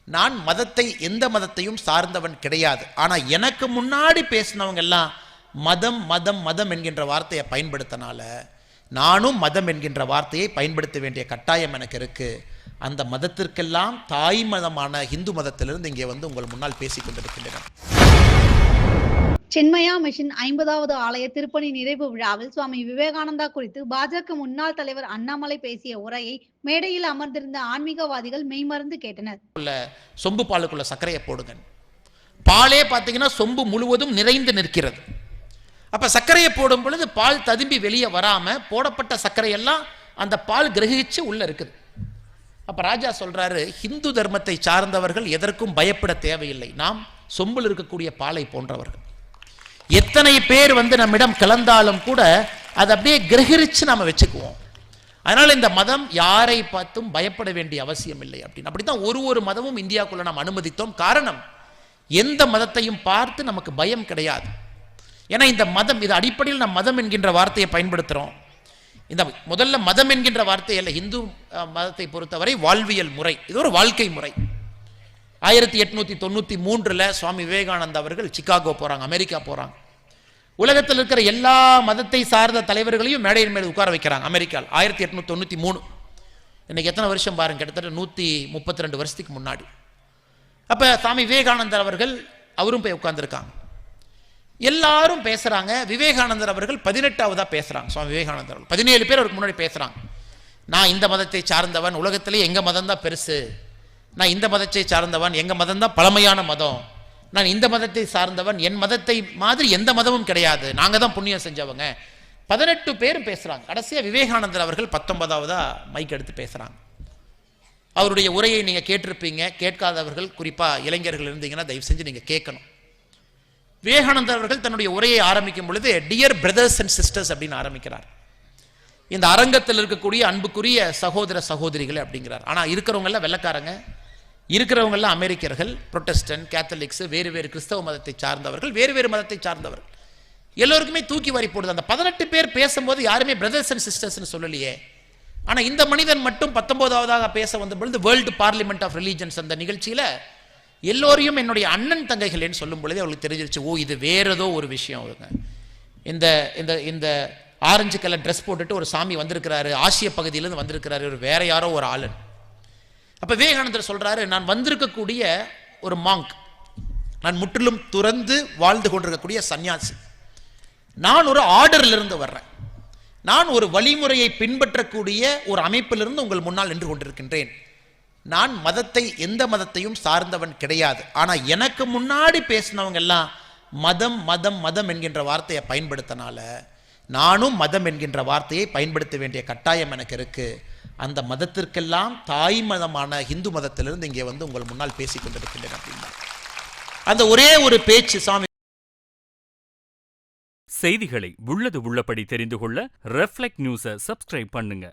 நான் மதத்தை எந்த மதத்தையும் சார்ந்தவன் கிடையாது. ஆனால் எனக்கு முன்னாடி பேசினவங்க எல்லாம் மதம் மதம் மதம் என்கின்ற வார்த்தையை பயன்படுத்தினால நானும் மதம் என்கின்ற வார்த்தையை பயன்படுத்த வேண்டிய கட்டாயம் எனக்கு இருக்கு. அந்த மதத்திற்கெல்லாம் தாய் மதமான இந்து மதத்திலிருந்து இங்கே வந்து உங்கள் முன்னால் பேசிக் கொண்டிருக்கின்றனர். சின்மயா மிஷன் 50வது ஆலய திருப்பணி நிறைவு விழாவில் சுவாமி விவேகானந்தா குறித்து பாஜக முன்னாள் தலைவர் அண்ணாமலை பேசிய உரையை மேடையில் அமர்ந்திருந்த ஆன்மீகவாதிகள் மெய்மறந்து கேட்டனர். சொம்பு பாலுக்குள்ள சர்க்கரையை போடுங்க. பாலே பார்த்தீங்கன்னா சொம்பு முழுவதும் நிறைந்து நிற்கிறது. அப்ப சர்க்கரையை போடும் பொழுது பால் ததும்பி வெளியே வராம போடப்பட்ட சர்க்கரையெல்லாம் அந்த பால் கிரகிச்சு உள்ள இருக்குது. அப்ப ராஜா சொல்றாரு, ஹிந்து தர்மத்தை சார்ந்தவர்கள் எதற்கும் பயப்பட தேவையில்லை. நாம் சொம்பில் இருக்கக்கூடிய பாலை போன்றவர்கள். எத்தனை பேர் வந்து நம்மிடம் கலந்தாலும் கூட அதை அப்படியே கிரகிச்சு நாம வச்சுக்குவோம். அதனால இந்த மதம் யாரை பார்த்தும் பயப்பட வேண்டிய அவசியம் இல்லை அப்படின்னு. அப்படித்தான் ஒரு மதமும் இந்தியாவுக்குள்ள நாம் அனுமதித்தோம். காரணம், எந்த மதத்தையும் பார்த்து நமக்கு பயம் கிடையாது. ஏன்னா இந்த மதம், இது அடிப்படையில் நாம் மதம் என்கின்ற வார்த்தையை பயன்படுத்துகிறோம். இந்த முதல்ல மதம் என்கின்ற வார்த்தை அல்ல, இந்து மதத்தை பொறுத்தவரை வாழ்வியல் முறை, இது ஒரு வாழ்க்கை முறை. 1893 சுவாமி விவேகானந்தா அவர்கள் சிகாகோ போறாங்க, அமெரிக்கா போறாங்க. உலகத்தில் இருக்கிற எல்லா மதத்தை சார்ந்த தலைவர்களையும் மேடையின் மேல் உட்கார வைக்கிறாங்க அமெரிக்காவில். 1893. இன்னைக்கு எத்தனை வருஷம் பாருங்க, கிட்டத்தட்ட 132 வருஷத்துக்கு முன்னாடி. அப்ப சுவாமி விவேகானந்தர் அவர்கள் அவரும் போய் உட்கார்ந்துருக்காங்க. எல்லாரும் பேசுறாங்க. விவேகானந்தர் அவர்கள் 18வதா பேசுறாங்க. சுவாமி விவேகானந்தர் அவர்கள் 17 பேர் அவருக்கு முன்னாடி பேசுறாங்க. நான் இந்த மதத்தை சார்ந்தவன், உலகத்திலே எங்க மதம் தான் பெருசு. நான் இந்த மதத்தை சார்ந்தவன், எங்க மதம் தான் பழமையான மதம். நான் இந்த மதத்தை சார்ந்தவன், என் மதத்தை மாதிரி எந்த மதமும் கிடையாது, நாங்க தான் புண்ணியம் செஞ்சவங்க. 18 பேரும் பேசுறாங்க. கடைசியா விவேகானந்தர் அவர்கள் 19வதா மைக் எடுத்து பேசுறாங்க. அவருடைய உரையை நீங்க கேட்டிருப்பீங்க. கேட்காதவர்கள், குறிப்பா இளைஞர்கள் இருந்தீங்கன்னா தயவு செஞ்சு நீங்க கேட்கணும். விவேகானந்தர் அவர்கள் தன்னுடைய உரையை ஆரம்பிக்கும் பொழுது டியர் பிரதர்ஸ் அண்ட் சிஸ்டர்ஸ் அப்படின்னு ஆரம்பிக்கிறார். இந்த அரங்கத்தில் இருக்கக்கூடிய அன்புக்குரிய சகோதர சகோதரிகள் அப்படிங்கிறார். ஆனா இருக்கிறவங்க எல்லாம் வெள்ளக்காரங்க, இருக்கிறவங்க எல்லாம் அமெரிக்கர்கள், புரொட்டஸ்டன்ட், கேத்தலிக்ஸ், வேறு வேறு கிறிஸ்தவ மதத்தை சார்ந்தவர்கள், வேறு வேறு மதத்தை சார்ந்தவர்கள், எல்லோருக்குமே தூக்கி வாரி போடுது. அந்த 18 பேர் பேசும்போது யாருமே பிரதர்ஸ் அண்ட் சிஸ்டர்ஸ் சொல்லலையே. ஆனா இந்த மனிதன் மட்டும் 19வதாக பேச வந்த பொழுது வேர்ல்டு பார்லிமெண்ட் ஆஃப் ரிலீஜன்ஸ் அந்த நிகழ்ச்சியில எல்லோரையும் என்னுடைய அண்ணன் தங்கைகள் சொல்லும் பொழுதே அவங்களுக்கு தெரிஞ்சிருச்சு, ஓ இது வேற ஏதோ ஒரு விஷயம். இந்த இந்த இந்த ஆரஞ்சு கலர் ட்ரெஸ் போட்டுட்டு ஒரு சாமி வந்திருக்கிறாரு, ஆசிய பகுதியிலிருந்து வந்திருக்கிறாரு, ஒரு வேற யாரோ ஒரு ஆளு. அப்ப விவேகானந்தர் சொல்றாரு, நான் வந்திருக்கக்கூடிய ஒரு மாங்க், நான் முற்றிலும் துறந்து வாழ்ந்து கொண்டிருக்கக்கூடிய சன்னியாசி. நான் ஒரு ஆர்டர்ல இருந்து வர்றேன். நான் ஒரு வழிமுறையை பின்பற்றக்கூடிய ஒரு அமைப்பிலிருந்து உங்கள் முன்னால் நின்று கொண்டிருக்கின்றேன். நான் மதத்தை எந்த மதத்தையும் சார்ந்தவன் கிடையாது. ஆனா எனக்கு முன்னாடி பேசினவங்க எல்லாம் மதம் மதம் மதம் என்கின்ற வார்த்தையை பயன்படுத்தினால நானும் மதம் என்கின்ற வார்த்தையை பயன்படுத்த வேண்டிய கட்டாயம் எனக்கு இருக்கு. அந்த மதத்திற்கெல்லாம் தாய் மதமான இந்து மதத்திலிருந்து இங்கே வந்து உங்கள் முன்னால் பேசிக் கொண்டிருக்கின்றேன் அப்படின்னா அந்த ஒரே ஒரு பேச்சு சாமி. செய்திகளை உள்ளது உள்ளபடி தெரிந்து கொள்ள ரெஃப்ளெக்ட் நியூஸை சப்ஸ்கிரைப் பண்ணுங்க.